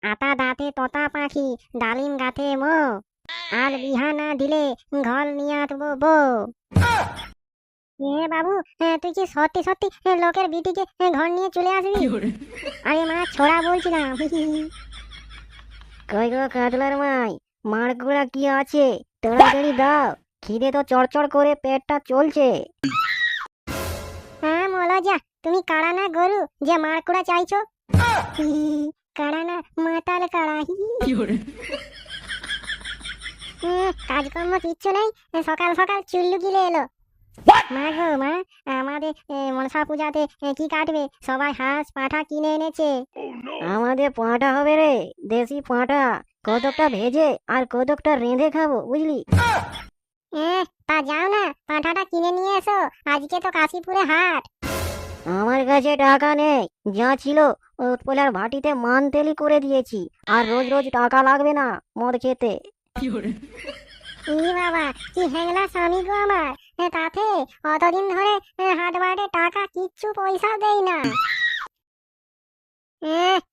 আতা দাঁতে তোতা পাখি, ডালিম গাছে মো, আর বিহা না দিলে ঘর নিয়ে আসবো বউ। বাবু, তুই কি সত্যি সত্যি লোকের বিটিকে ঘর নিয়ে চলে আসবি? আরে মা, ছোড়া বলছিলাম। কই গো কাজলার মাই, মারগুড়া কি আছে? তাড়াতাড়ি দাও, খিদে তো চড়চড় করে পেটটা চলছে। হ্যাঁ মলজা, তুমি কাড়া না গরু যে মারকুড়া চাইছো? কাড়া না, মাতাল কাড়া। কাজকর্ম কিচ্ছু নেই, সকাল সকাল চুল্লু গিলে এলো। মা গো মা, আমাদের মনসা পূজাতে কি কাটবে? সবাই হাঁস পাঠা কিনে এনেছে। আমাদের পাঁঠা হবে রে, দেশি পাঁঠা। কতকটা ভেজে আর কতকটা রেঁধে খাবো, বুঝলি? তা যাও না, পাঁঠাটা কিনে নিয়ে এসো, আজকে তো কাশীপুরে হাট। আমার কাছে টাকা নেই, যা ছিল উৎপলার ভাটিতে মান তেলি করে দিয়েছি। আর রোজ রোজ টাকা লাগবে না মদ খেতে। বাবা, কি হ্যাংলা স্বামী গো আমার। তাতে অতদিন ধরে হাট বাটে টাকা কিচ্ছু পয়সা দেই না।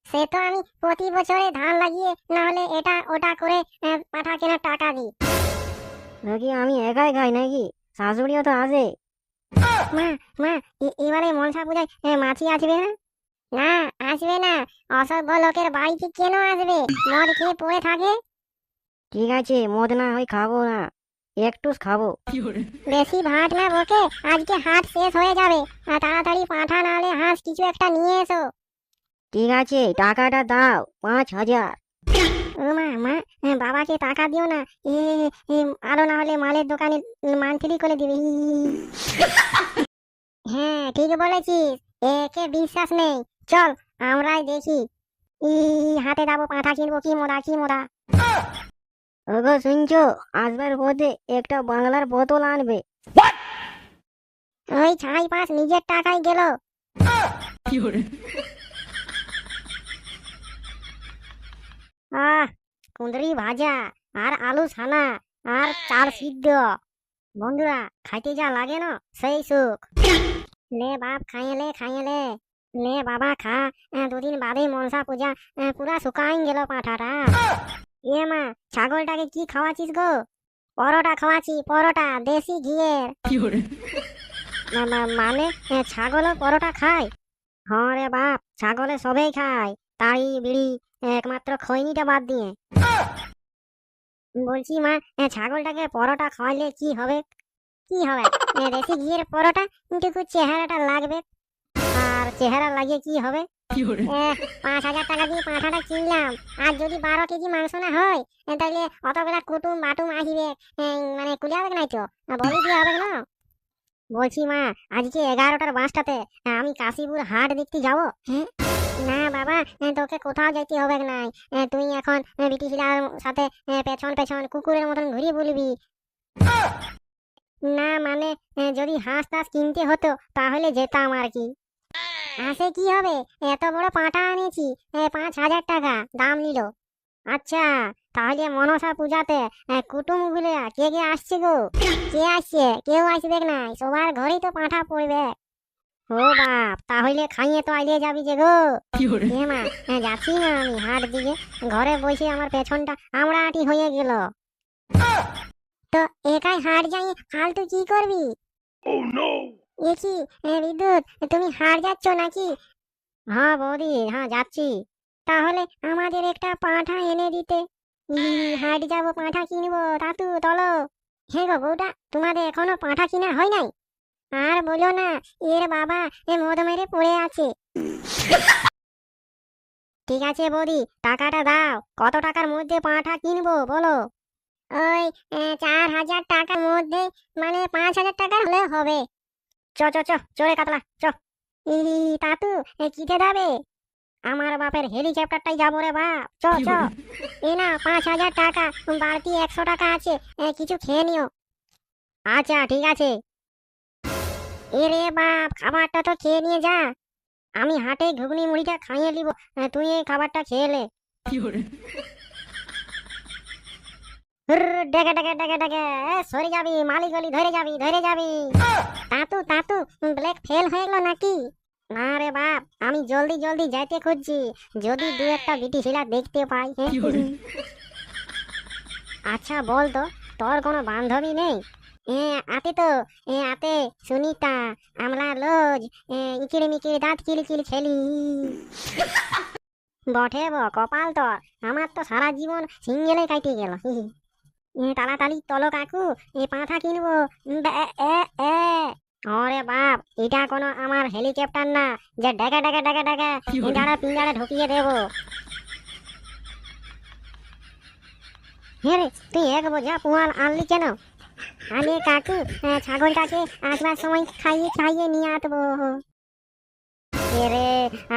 সে তো আমি প্রতি বছরে ধান লাগিয়ে না হলে এটা ওটা করে পাঠা কেনার টাকা দিই। নাকি আমি একাই খাই নাকি? শাশুড়িও তো আছে। মা মা, এবারে মনসা পূজায় মাছি আসবে না? না, আসবে না। অসভ্য লোকের বাড়িতে কেন আসবে? মদ খেয়ে পড়ে থাকে। ঠিক আছে, মদ না হয় খাবো না, একটু খাবো। বেশি ভাট না বকে, আজকে হাট শেষ হয়ে যাবে। তাড়াতাড়ি পাঠা নাহলে হাঁস কিছু একটা নিয়ে এসো। ঠিক আছে, টাকাটা দাও, 5,000। ও মা মা, বাবাকে টাকা দিও না। এ এ, আরো না হলে মালের দোকানে মান্থলি করে দিবে। হ্যাঁ ঠিক বলেছিস, একে বিশ্বাস নেই। চল আমরাই দেখি। ই হাতে যাবো, পাঁঠা কিনবো। কি মোড়া কি মোড়া। ওগো শুনছো, আসবার পথে একটা বাংলার বোতল আনবে। ওই ছাই পাশ নিজের টাকায় গেল। আহ, কুঁদরি ভাজা আর আলু ছানা আর চাল সিদ্ধ। বন্ধুরা, খাইতে যা লাগে না সেই সুখ। লে বাপ, খাইয়ে লে খাইয়ে লে। লে বাবা খা, দুদিন বাদে মনসা পূজা, পুরা শুকাই গেল পাঁঠাটা। মা, ছাগলটাকে কি খাওয়াছিস গো? পরোটা খাওয়াছি, পরোটা দেশি ঘিয়ের। মানে ছাগলও পরোটা খায়? হ্যাঁ রে বাপ, ছাগলে সবেই খায়, তাই বিড়ি একমাত্র খৈনিটা বাদ দিয়ে। বলছি মা, ছাগলটাকে পরোটা খাওয়াইলে কি হবে? কি হবে? দেশি ঘিয়ের পরোটা, কিন্তু চেহারাটা লাগবে। আর চেহারা লাগিয়ে কি হবে? 5,000 টাকা দিয়ে পাঁঠাটা কিনলাম, আর যদি 12 কেজি মাংস না হয়, তাহলে অতগুলা কুটুম বাটুম আসবে, মানে কুলিয়াবে নাই তো, বলি দিয়ে হবে না। বলছি মা, আজকে 11টার বাসটাতে আমি কাশীপুর হাট দেখতে যাবো। না বাবা, তোকে কোথাও যেতে হবে নাই। তুই এখন বিটি ছিলার সাথে পেছন পেছন কুকুরের মতন ঘুরিয়ে বলবি। না মানে, যদি হাঁস টাস কিনতে হতো তাহলে যেতাম আর কি। হাঁসে কি হবে? এত বড় পাঁঠা আনিছি, 5,000 টাকা দাম নিল। আচ্ছা, তাহলে মনসা পূজাতে কুটুম গুলো কে কে আসছে গো? কে আসছে? কেউ আসবে নাই, সবার ঘরেই তো পাঁঠা পড়বে। ও বাপ, তাহলে খাইয়ে তো আইলে যাবি যে গো। মা, যাচ্ছি না আমি হাট দিকে। ঘরে বসে আমার পেছনটা আমড়াআটি হয়ে গেল। তো একাই হাট যাই, ফালতু কি করবি? এ কি বিদ্যুৎ, তুমি হাট যাচ্ছ নাকি? হ্যাঁ বৌদি, হ্যাঁ যাচ্ছি। তাহলে আমাদের একটা পাঁঠা এনে দিতে। হাট যাবো, পাঁঠা কিনবো, তাতু চলো। হ্যাঁ গো বউটা, তোমাদের এখনো পাঁঠা কিনা হয় নাই? আর বলো না, এর বাবা মদ মেরে পড়ে আছে। ঠিক আছে বৌদি, টাকাটা দাও। কত টাকার মধ্যে পাঁঠা কিনবো বলো? ওই 4,000 টাকার মধ্যে, মানে 5,000 টাকার হলে হবে। চ চ চ, চলে কাতলা চ। তাতু, কিতে যাবে? আমার বাপের হেলিকপ্টারটাই যাবো রে বাপ, চ চ। এ না 5,000 টাকা, বাড়তি 100 টাকা আছে, কিছু খেয়ে নিও। আচ্ছা ঠিক আছে। এ রে বাপ, খাবারটা তো খেয়ে নিয়ে যা। আমি হাটে ঘুগনি মুড়িটা খাইয়ে নিব, তুই এই খাবারটা খেয়ে লে। ডেকে ডেকে ডেকে ডেকে, সরে যাবি, মালি গলি ধরে যাবি ধরে যাবি। তাতু তাতু, ব্লেক ফেল হয়ে গেল নাকি? না রে বাপ, আমি জলদি জলদি যাইতে খুঁজছি, যদি দু একটা বিটি শিলা দেখতে পাই। আচ্ছা বল তো, তোর কোনো বান্ধবী নেই? আতে তো, আতে সুনিতা, আমরা রোজ ইকিড়ি মিকিড়ি দাঁত কিলকিল খেলি। বটে কপাল তোর, আমার তো সারা জীবন সিঙ্গেলে কাটে গেল। তাড়াতাড়ি চলো কাকু, পাঁঠা কিনবো। বে, এ, এ। ওরে বাপ, এটা কোনো আমার হেলিকপ্টার না যে ডেকে ডেকে ডেকে ডেকে পিঞ্জারে ঢুকিয়ে দেবো। হ্যাঁ রে, তুই এক বোঝা পুয়াল আনলি কেন? আরে কাকু, ছাগলটাকে আসবার সময় খাইয়ে খাইয়ে নিয়ে আসবো। রে,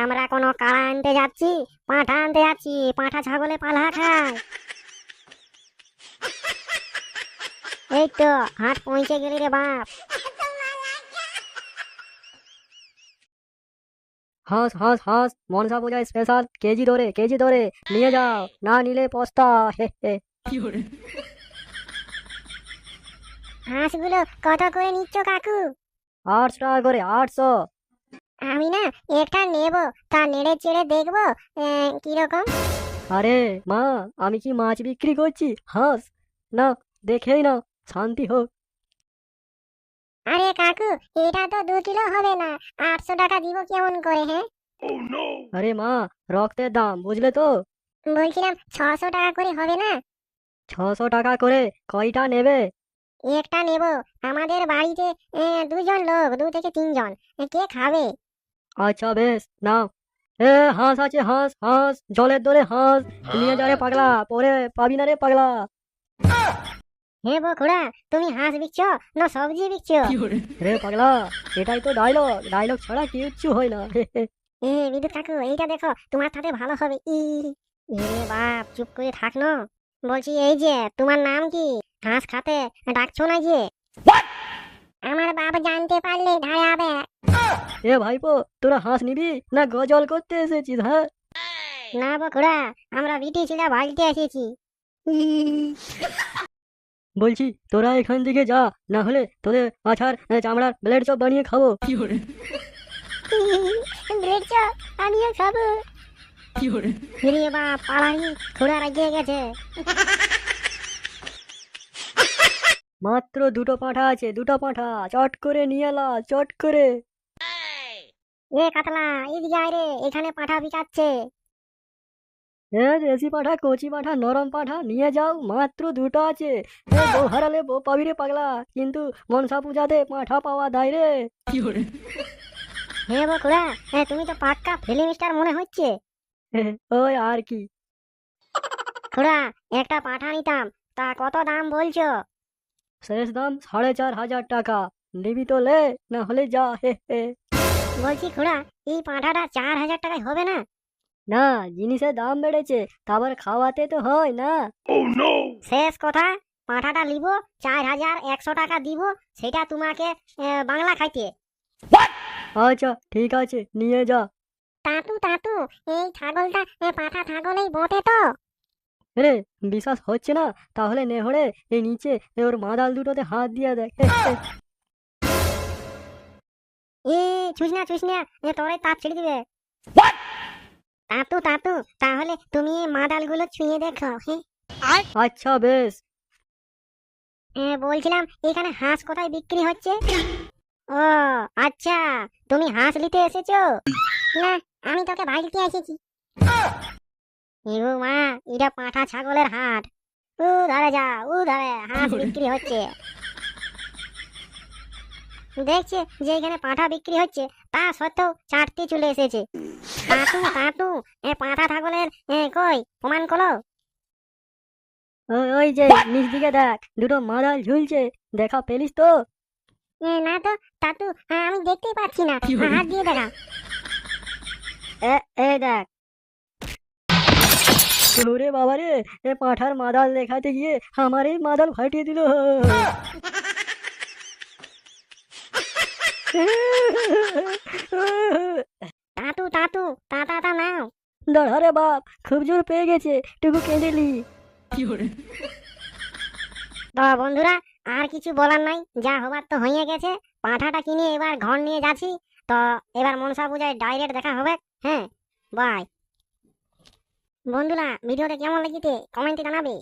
আমরা কোনো কাড়া আনতে যাচ্ছি, পাঁঠা আনতে যাচ্ছি, পাঁঠা ছাগলে পালা খায়। এই তো হাট পৌঁছে গেলি রে বাপ। হাঁস হাঁস হাঁস মনসা পূজায় স্পেশাল, কেজি ধরে নিয়ে যাও, না নিলে পস্তা। হে হে। হাঁসগুলো কত করে নিচ্ছ কাকু? 800 টাকা করে, 800। আমি না একটা নেব, তা নেড়ে চেড়ে দেখবো কিরকম। আরে মা, আমি কি মাছ বিক্রি করছি? হাঁস না, দেখেই না, শান্তি হোক। আরে কাকু, এটা তো 2 কিলো হবে না, 800 টাকা দিব কেমন করে? হ্যাঁ আরে মা, রক্তের দাম বুঝলে তো। বলছিলাম 600 টাকা করে হবে না? 600 টাকা করে। কয়টা নেবে? একটা নেব, আমাদের বাড়িতে 2 জন লোক, 2 থেকে 3 জন, কে খাবে? আচ্ছা বেশ, নাও। হাঁস আছে, হাঁস হাঁস, জলের দরে হাঁস নিয়ে যা রে পাগলা, পরে পাবি না রে পাগলা। হে বকুড়া, তুমি হাঁস বিকছো না সবজি বিকছো? রে পাগলা, এটাই তো ডায়লগ, ডায়লগ ছাড়া কিচ্ছু হয় না। বিদ্যুৎ কাকু, এইটা দেখো, তোমার সাথে ভালো হবে। বাপ, চুপ করে থাক না। বলছি, এই যে তোমার নাম কি? হাঁস খাতে ডাকছো না যে? আমার বাপ জানতে পারলে ধায়াবে। এ ভাইপো, তোরা হাঁস নিবি না গজল করতে এসেছিস? হ্যাঁ, না বকুড়া, আমরা বিটি ছিলা বাড়িতে এসেছি। বলছি তোরা এখান থেকে যা, না হলে তোদের মাথার চামড়ার ব্লেড চপ বানিয়ে খাবো। ব্রেড চপ আমিও খাবো। রে বাপ, পালানি খুড়া রাগিয়ে গেছে। মাত্র 2টো পাঁঠা আছে, 2টো পাঁঠা, চট করে নিয়ে এলা, চট করে। কাতলা, এদিকে আয় রে, এখানে পাঠা বিকাচ্ছে। দেশি পাঁঠা, কচি পাঁঠা, নরম পাঁঠা নিয়ে যাও, মাত্র 2টো আছে। বউ হারালে বউ পাবি রে পাগলা, কিন্তু মনসা পূজাতে পাঁঠা পাওয়া দায় রে। হে বকুড়া, তুমি তো পাক্কা ফিল্ম স্টার মনে হচ্ছে। ওই আর কি। খুড়া, একটা পাঠা নিতাম, তা কত দাম বলছো? শেষ দাম 4500 টাকা। নিবি তো লে, না হলে যা। হে হে। বলছি খুড়া, এই পাঁঠাটা 4000 টাকায় হবে না? না, জিনিসের দাম বেড়েছে, তারপর খাওয়াতে তো হয় না। শেষ কথা, পাঁঠাটা নিব, 4100 টাকা দিব, সেটা তোমাকে বাংলা খাইতে। আচ্ছা ঠিক আছে, নিয়ে যা। তাতু তাতু, এই ছাগলটা পাঠা ছাগলেই বটে তো? রে, বিশ্বাস হচ্ছে না? তাহলে নেহড়ে এই নিচে ওর মাদাল দুটোতে হাত দিয়ে দেখ। হে, হে। ছুঁস না ছুঁস না, তোরে তাপ ছেড়ে দিবে। তাতু তাতু, তাহলে তুমি এই মাদালগুলো ছুঁয়ে দেখো। আচ্ছা বেশ। বলছিলাম, এখানে হাঁস কোথায় বিক্রি হচ্ছে? ও আচ্ছা, তুমি হাঁস নিতে এসেছো? না, আমি তোকে বাড়িতে এসেছি। মা, এটা পাঁঠা ছাগলের হাট। ধারে যা, ধারে হাঁস বিক্রি হচ্ছে। দেখছে যে এখানে পাঁঠা বিক্রি হচ্ছে, তা সত্ত্বেও চাটতে চলে এসেছে। তাতু তাতু, পাঁঠা ছাগলের কই প্রমাণ করো। ওই যে নিচ দিকে দেখ, 2টো মাদাল ঝুলছে, দেখা পেলিস তো? না তো তাতু, আমি দেখতেই পাচ্ছি না, হাত দিয়ে দেখা। এই দেখ। ওরে বাবা রে, পাঁঠার মাদাল দেখাতে গিয়ে আমার এই মাদাল ফাটিয়ে দিল। তাতু তাতু, তা নাও। দাঁড়া রে বাপ, খুব জোর পেয়ে গেছে, টুকু কেঁদেলি। তো বন্ধুরা, আর কিছু বলার নাই, যা হবার তো হয়ে গেছে। পাঁঠাটা কিনে এবার ঘর নিয়ে যাচ্ছি, তো এবার মনসা পূজায় ডাইরেক্ট দেখা হবে। হ্যাঁ, বাই। বন্ধুরা ভিডিওটা কেমন লেগেছে কমেন্টে জানাবে।